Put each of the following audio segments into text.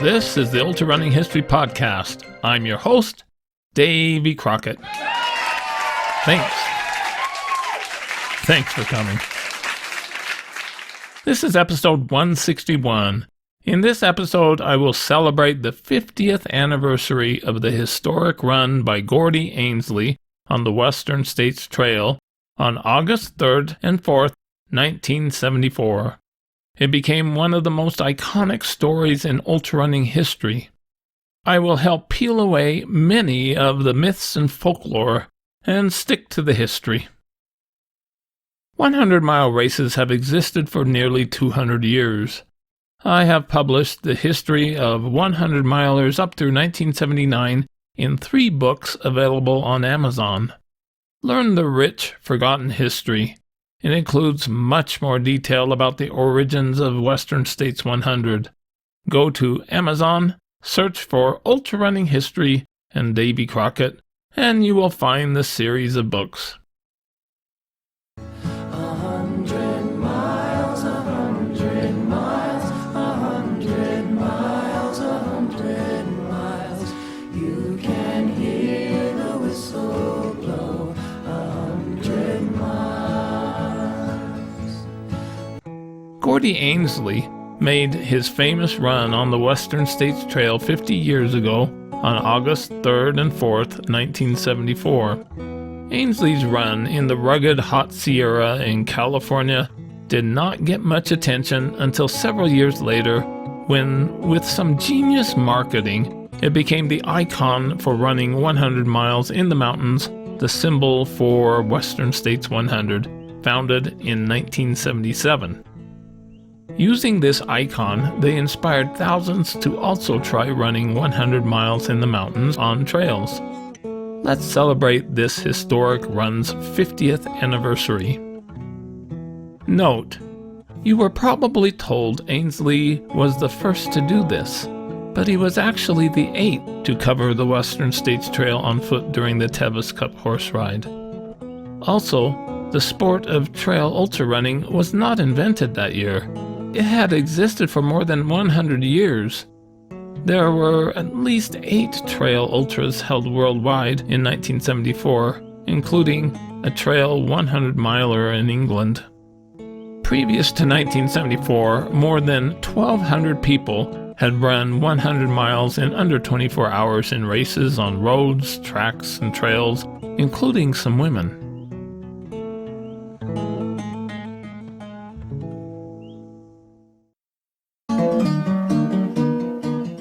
This is the Ultrarunning History Podcast. I'm your host, Davey Crockett. Thanks for coming. This is episode 161. In this episode, I will celebrate the 50th anniversary of the historic run by Gordy Ainsleigh on the Western States Trail on August 3rd and 4th, 1974. It became one of the most iconic stories in ultrarunning history. I will help peel away many of the myths and folklore and stick to the history. 100-mile races have existed for nearly 200 years. I have published the history of 100-milers up through 1979 in 3 books available on Amazon. Learn the rich, forgotten history. It includes much more detail about the origins of Western States 100. Go to Amazon, search for Ultrarunning History and Davy Crockett, and you will find the series of books. 100 miles, 100 miles, 100 miles, 100 miles. You can hear the whistle blow. 100 miles. Gordy Ainsleigh made his famous run on the Western States Trail 50 years ago on August 3rd and 4th, 1974. Ainsleigh's run in the rugged hot Sierra in California did not get much attention until several years later when, with some genius marketing, it became the icon for running 100 miles in the mountains, the symbol for Western States 100, founded in 1977. Using this icon, they inspired thousands to also try running 100 miles in the mountains on trails. Let's celebrate this historic run's 50th anniversary. Note: you were probably told Ainsleigh was the first to do this, but he was actually the 8th to cover the Western States Trail on foot during the Tevis Cup horse ride. Also, the sport of trail ultrarunning was not invented that year. It had existed for more than 100 years. There were at least 8 trail ultras held worldwide in 1974, including a trail 100-miler in England. Previous to 1974, more than 1,200 people had run 100 miles in under 24 hours in races on roads, tracks, and trails, including some women.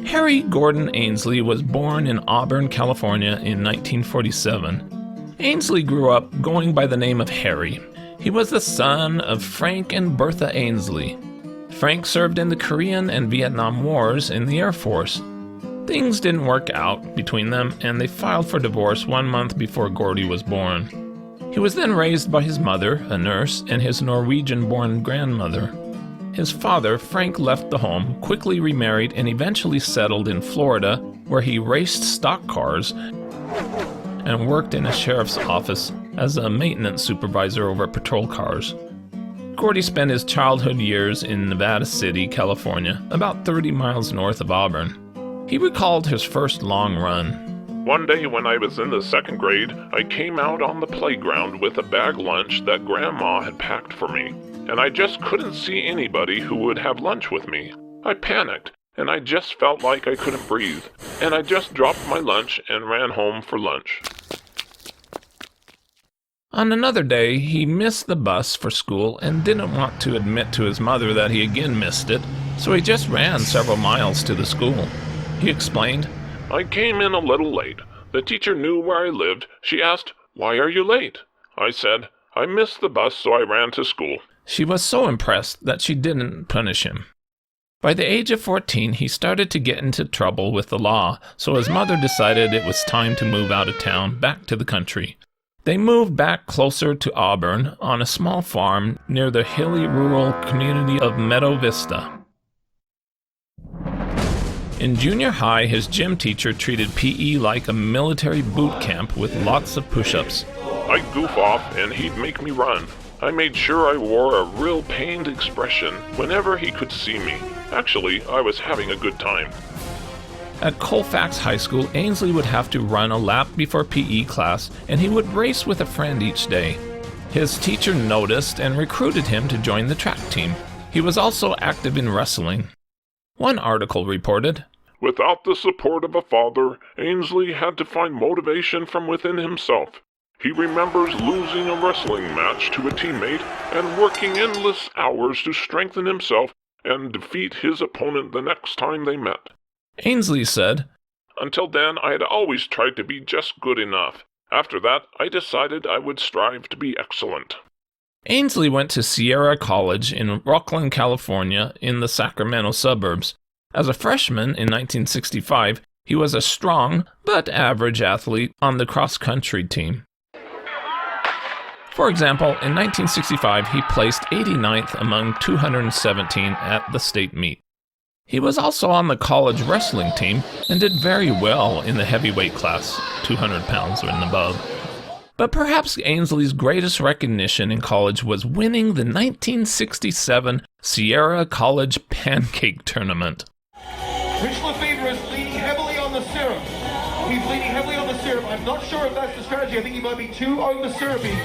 Harry Gordon Ainsleigh was born in Auburn, California in 1947. Ainsleigh grew up going by the name of Harry. He was the son of Frank and Bertha Ainsleigh. Frank served in the Korean and Vietnam Wars in the Air Force. Things didn't work out between them, and they filed for divorce 1 month before Gordy was born. He was then raised by his mother, a nurse, and his Norwegian-born grandmother. His father, Frank, left the home, quickly remarried, and eventually settled in Florida, where he raced stock cars and worked in a sheriff's office as a maintenance supervisor over patrol cars. Gordy spent his childhood years in Nevada City, California, about 30 miles north of Auburn. He recalled his first long run. One day when I was in the 2nd grade, I came out on the playground with a bag lunch that Grandma had packed for me, and I just couldn't see anybody who would have lunch with me. I panicked, and I just felt like I couldn't breathe, and I just dropped my lunch and ran home for lunch. On another day, he missed the bus for school and didn't want to admit to his mother that he again missed it, so he just ran several miles to the school. He explained, I came in a little late. The teacher knew where I lived. She asked, "Why are you late?" I said, "I missed the bus, so I ran to school." She was so impressed that she didn't punish him. By the age of 14, he started to get into trouble with the law, so his mother decided it was time to move out of town, back to the country. They moved back closer to Auburn on a small farm near the hilly rural community of Meadow Vista. In junior high, his gym teacher treated PE like a military boot camp with lots of push-ups. I'd goof off and he'd make me run. I made sure I wore a real pained expression whenever he could see me. Actually, I was having a good time. At Colfax High School, Ainsleigh would have to run a lap before PE class, and he would race with a friend each day. His teacher noticed and recruited him to join the track team. He was also active in wrestling. One article reported, "Without the support of a father, Ainsleigh had to find motivation from within himself. He remembers losing a wrestling match to a teammate and working endless hours to strengthen himself and defeat his opponent the next time they met." Ainsleigh said, "Until then, I had always tried to be just good enough. After that, I decided I would strive to be excellent." Ainsleigh went to Sierra College in Rocklin, California, in the Sacramento suburbs. As a freshman in 1965, he was a strong but average athlete on the cross-country team. For example, in 1965, he placed 89th among 217 at the state meet. He was also on the college wrestling team and did very well in the heavyweight class, 200 pounds and above. But perhaps Ainsleigh's greatest recognition in college was winning the 1967 Sierra College Pancake Tournament. Rich Lefevre is leaning heavily on the syrup. He's leaning heavily on the syrup. I'm not sure if that's the strategy. I think he might be too over syrupy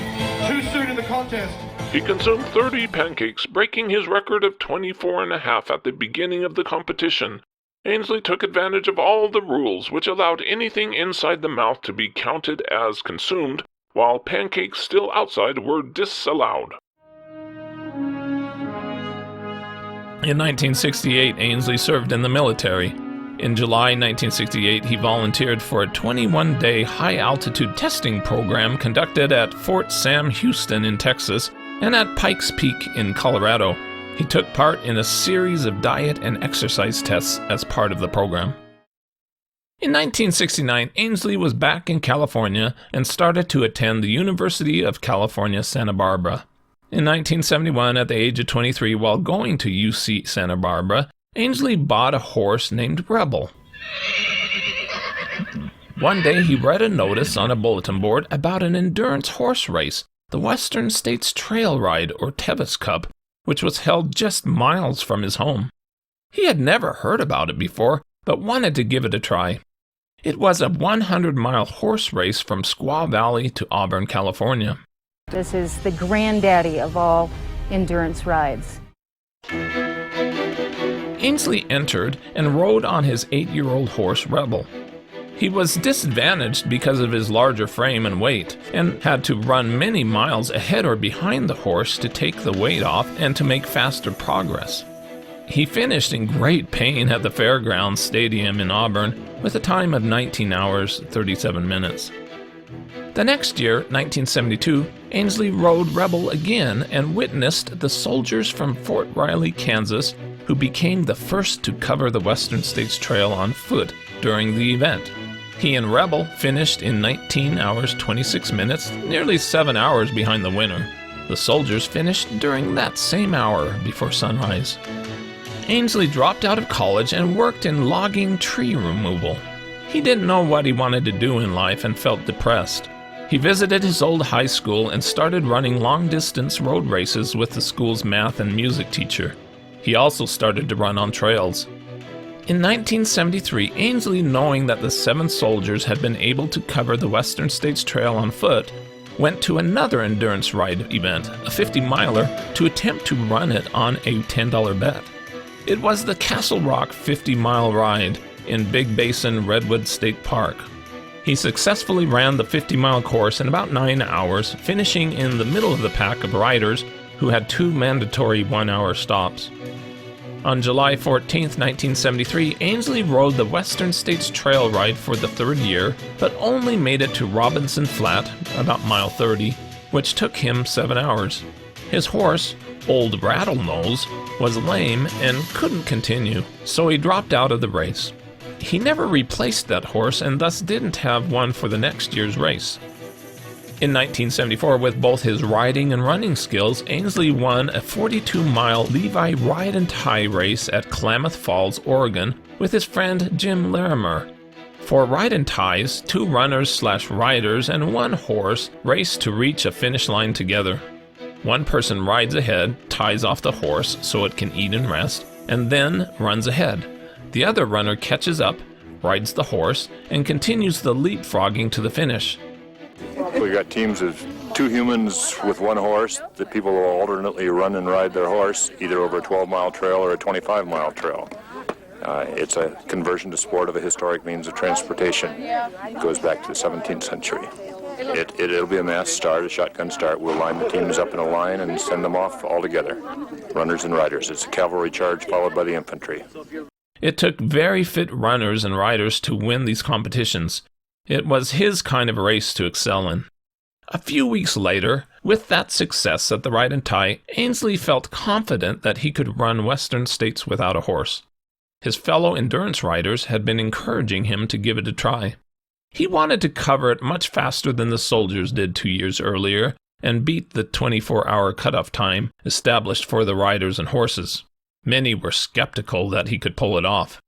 too soon in the contest. He consumed 30 pancakes, breaking his record of 24.5 at the beginning of the competition. Ainsleigh took advantage of all the rules which allowed anything inside the mouth to be counted as consumed, while pancakes still outside were disallowed. In 1968, Ainsleigh served in the military. In July 1968, he volunteered for a 21-day high-altitude testing program conducted at Fort Sam Houston in Texas and at Pikes Peak in Colorado. He took part in a series of diet and exercise tests as part of the program. In 1969, Ainsleigh was back in California and started to attend the University of California, Santa Barbara. In 1971, at the age of 23, while going to UC Santa Barbara, Ainsleigh bought a horse named Rebel. One day he read a notice on a bulletin board about an endurance horse race, the Western States Trail Ride, or Tevis Cup, which was held just miles from his home. He had never heard about it before, but wanted to give it a try. It was a 100-mile horse race from Squaw Valley to Auburn, California. This is the granddaddy of all endurance rides. Ainsleigh entered and rode on his 8-year-old horse Rebel. He was disadvantaged because of his larger frame and weight, and had to run many miles ahead or behind the horse to take the weight off and to make faster progress. He finished in great pain at the Fairgrounds Stadium in Auburn with a time of 19 hours, 37 minutes. The next year, 1972, Ainsleigh rode Rebel again and witnessed the soldiers from Fort Riley, Kansas, who became the first to cover the Western States Trail on foot during the event. He and Rebel finished in 19 hours, 26 minutes, nearly 7 hours behind the winner. The soldiers finished during that same hour before sunrise. Ainsleigh dropped out of college and worked in logging tree removal. He didn't know what he wanted to do in life and felt depressed. He visited his old high school and started running long-distance road races with the school's math and music teacher. He also started to run on trails. In 1973, Ainsleigh, knowing that the 7 soldiers had been able to cover the Western States Trail on foot, went to another endurance ride event, a 50-miler, to attempt to run it on a $10 bet. It was the Castle Rock 50-mile ride in Big Basin Redwood State Park. He successfully ran the 50-mile course in about 9 hours, finishing in the middle of the pack of riders who had 2 mandatory 1-hour stops. On July 14, 1973, Ainsleigh rode the Western States Trail Ride for the 3rd year, but only made it to Robinson Flat, about mile 30, which took him 7 hours. His horse, Old Rattlenose, was lame and couldn't continue, so he dropped out of the race. He never replaced that horse and thus didn't have one for the next year's race. In 1974, with both his riding and running skills, Ainsleigh won a 42-mile Levi Ride and Tie race at Klamath Falls, Oregon, with his friend Jim Larimer. For ride and ties, 2 runners/riders and 1 horse race to reach a finish line together. One person rides ahead, ties off the horse so it can eat and rest, and then runs ahead. The other runner catches up, rides the horse and continues the leapfrogging to the finish. We got teams of 2 humans with 1 horse that people will alternately run and ride their horse, either over a 12-mile trail or a 25-mile trail. It's a conversion to sport of a historic means of transportation. It goes back to the 17th century. It'll be a mass start, a shotgun start. We'll line the teams up in a line and send them off all together, runners and riders. It's a cavalry charge followed by the infantry. It took very fit runners and riders to win these competitions. It was his kind of race to excel in. A few weeks later, with that success at the Ride and Tie, Ainsleigh felt confident that he could run Western States without a horse. His fellow endurance riders had been encouraging him to give it a try. He wanted to cover it much faster than the soldiers did 2 years earlier and beat the 24-hour cutoff time established for the riders and horses. Many were skeptical that he could pull it off.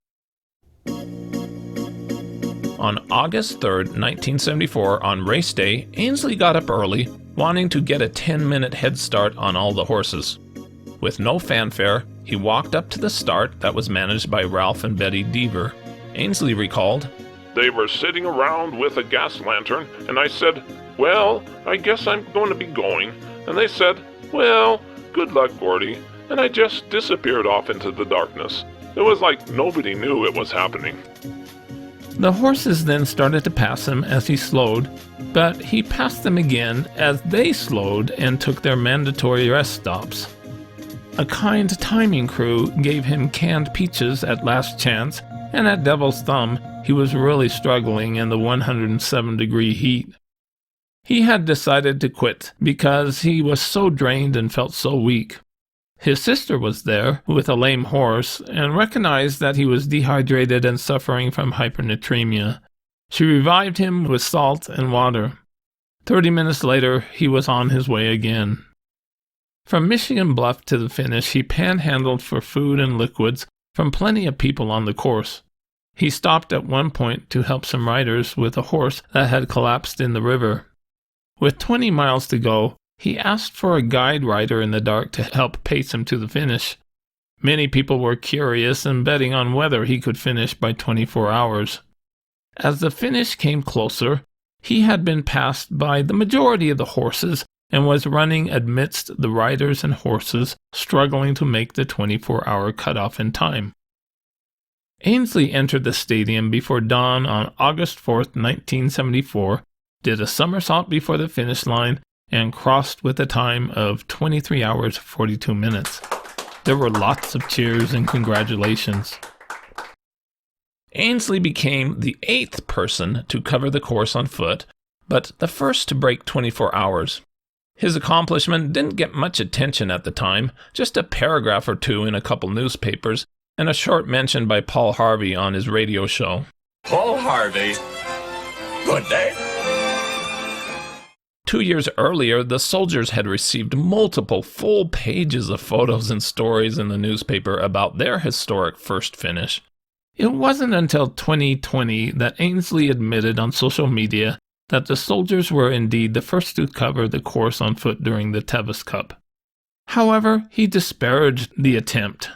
On August 3, 1974, on race day, Ainsleigh got up early, wanting to get a 10-minute head start on all the horses. With no fanfare, he walked up to the start that was managed by Ralph and Betty Deaver. Ainsleigh recalled, They were sitting around with a gas lantern, and I said, "Well, I guess I'm going to be going." And they said, "Well, good luck, Gordy." And I just disappeared off into the darkness. It was like nobody knew it was happening. The horses then started to pass him as he slowed, but he passed them again as they slowed and took their mandatory rest stops. A kind timing crew gave him canned peaches at last chance, and at Devil's Thumb, he was really struggling in the 107-degree heat. He had decided to quit because he was so drained and felt so weak. His sister was there with a lame horse and recognized that he was dehydrated and suffering from hypernatremia. She revived him with salt and water. 30 minutes later, he was on his way again. From Michigan Bluff to the finish, he panhandled for food and liquids from plenty of people on the course. He stopped at one point to help some riders with a horse that had collapsed in the river. With 20 miles to go, he asked for a guide rider in the dark to help pace him to the finish. Many people were curious and betting on whether he could finish by 24 hours. As the finish came closer, he had been passed by the majority of the horses and was running amidst the riders and horses struggling to make the 24-hour cutoff in time. Ainsleigh entered the stadium before dawn on August 4, 1974, did a somersault before the finish line, and crossed with a time of 23 hours 42 minutes. There were lots of cheers and congratulations. Ainsleigh became the 8th person to cover the course on foot, but the first to break 24 hours. His accomplishment didn't get much attention at the time, just a paragraph or two in a couple newspapers, and a short mention by Paul Harvey on his radio show. Paul Harvey, good day. 2 years earlier, the soldiers had received multiple full pages of photos and stories in the newspaper about their historic first finish. It wasn't until 2020 that Ainsleigh admitted on social media that the soldiers were indeed the first to cover the course on foot during the Tevis Cup. However, he disparaged the attempt.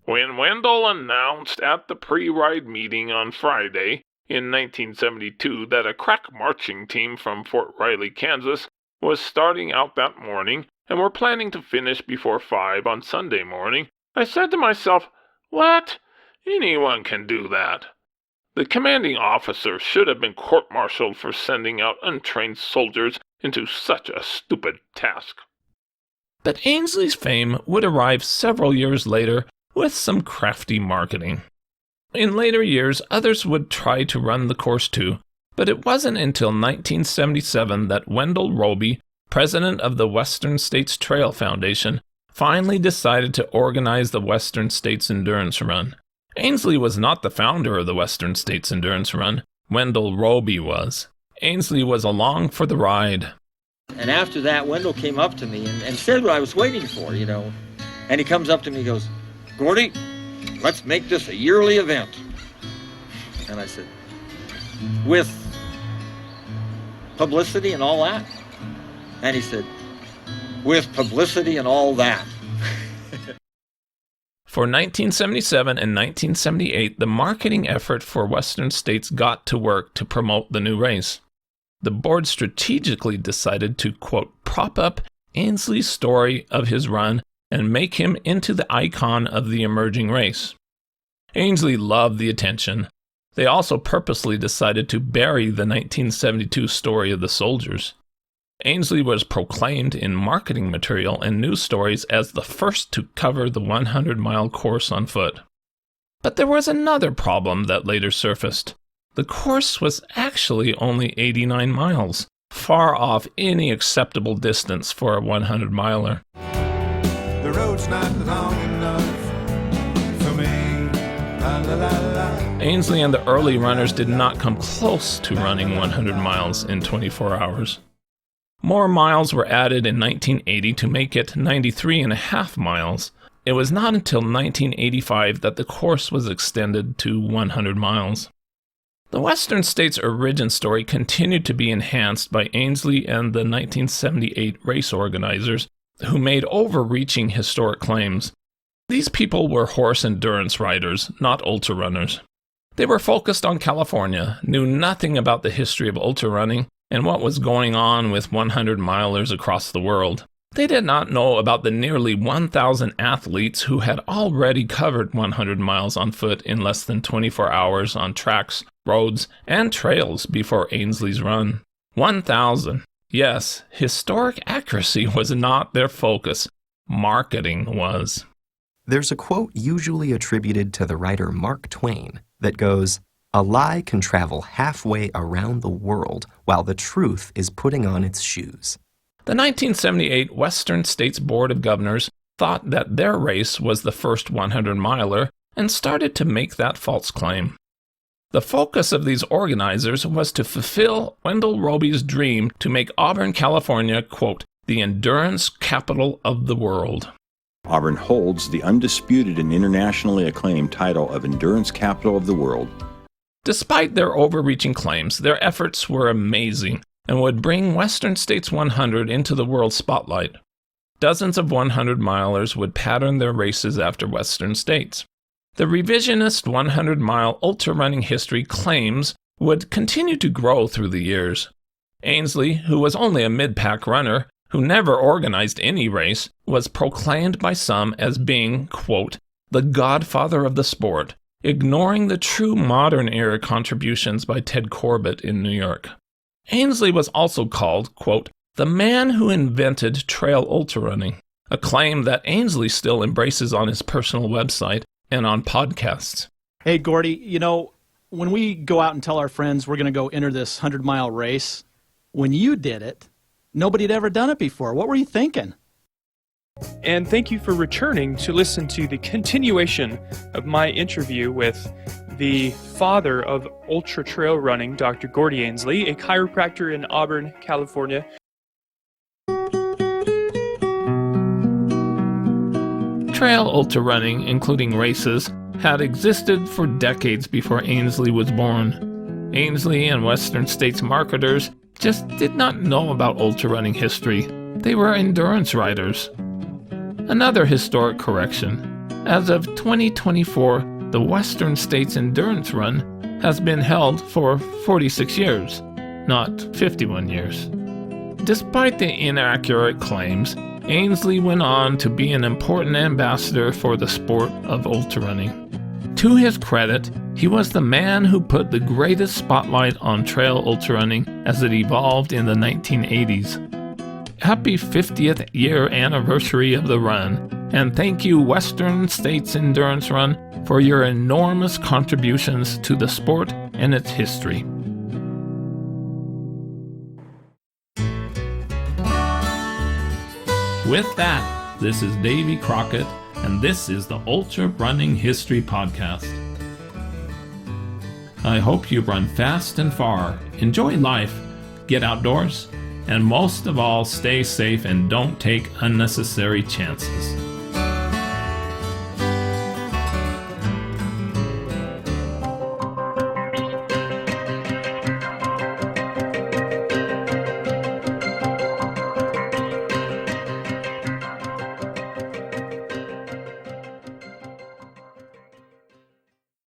When Wendell announced at the pre-ride meeting on Friday in 1972 that a crack marching team from Fort Riley, Kansas was starting out that morning and were planning to finish before 5 on Sunday morning, I said to myself, "What? Anyone can do that." The commanding officer should have been court-martialed for sending out untrained soldiers into such a stupid task. But Ainsleigh's fame would arrive several years later with some crafty marketing. In later years, others would try to run the course too, but it wasn't until 1977 that Wendell Robie, president of the Western States Trail Foundation, finally decided to organize the Western States Endurance Run. Ainsleigh was not the founder of the Western States Endurance Run. Wendell Robie was. Ainsleigh was along for the ride. And after that, Wendell came up to me and said what I was waiting for, you know. And he comes up to me and goes, "Gordy, let's make this a yearly event." And I said, "With publicity and all that?" And he said, "With publicity and all that." For 1977 and 1978, the marketing effort for Western States got to work to promote the new race. The board strategically decided to, quote, prop up Ainsleigh's story of his run and make him into the icon of the emerging race. Ainsleigh loved the attention. They also purposely decided to bury the 1972 story of the soldiers. Ainsleigh was proclaimed in marketing material and news stories as the first to cover the 100-mile course on foot. But there was another problem that later surfaced. The course was actually only 89 miles, far off any acceptable distance for a 100-miler. The road's not long enough for me. La, la, la, la. Ainsleigh and the early runners did not come close to running 100 miles in 24 hours. More miles were added in 1980 to make it 93.5 miles. It was not until 1985 that the course was extended to 100 miles. The Western States origin story continued to be enhanced by Ainsleigh and the 1978 race organizers, who made overreaching historic claims. These people were horse endurance riders, not ultrarunners. They were focused on California, knew nothing about the history of ultrarunning and what was going on with 100-milers across the world. They did not know about the nearly 1,000 athletes who had already covered 100 miles on foot in less than 24 hours on tracks, roads, and trails before Ainsleigh's run. 1,000. Yes, historic accuracy was not their focus. Marketing was. There's a quote usually attributed to the writer Mark Twain that goes, "A lie can travel halfway around the world while the truth is putting on its shoes." The 1978 Western States Board of Governors thought that their race was the first 100-miler and started to make that false claim. The focus of these organizers was to fulfill Wendell Robie's dream to make Auburn, California, quote, the endurance capital of the world. Auburn holds the undisputed and internationally acclaimed title of Endurance Capital of the World. Despite their overreaching claims, their efforts were amazing and would bring Western States 100 into the world spotlight. Dozens of 100-milers would pattern their races after Western States. The revisionist 100-mile ultra-running history claims would continue to grow through the years. Ainsleigh, who was only a mid-pack runner, who never organized any race, was proclaimed by some as being, quote, the godfather of the sport, ignoring the true modern-era contributions by Ted Corbett in New York. Ainsleigh was also called, quote, the man who invented trail ultrarunning, a claim that Ainsleigh still embraces on his personal website and on podcasts. Hey, Gordy, you know, when we go out and tell our friends we're going to go enter this 100-mile race, when you did it, nobody had ever done it before. What were you thinking? And thank you for returning to listen to the continuation of my interview with the father of ultra trail running, Dr. Gordy Ainsleigh, a chiropractor in Auburn, California. Trail ultrarunning, including races, had existed for decades before Ainsleigh was born. Ainsleigh and Western States marketers just did not know about ultrarunning history. They were endurance riders. Another historic correction. As of 2024, the Western States Endurance Run has been held for 46 years, not 51 years. Despite the inaccurate claims, Ainsleigh went on to be an important ambassador for the sport of ultrarunning. To his credit, he was the man who put the greatest spotlight on trail ultrarunning as it evolved in the 1980s. Happy 50th year anniversary of the run, and thank you Western States Endurance Run for your enormous contributions to the sport and its history. With that, this is Davy Crockett, and this is the Ultra Running History Podcast. I hope you run fast and far, enjoy life, get outdoors, and most of all, stay safe and don't take unnecessary chances.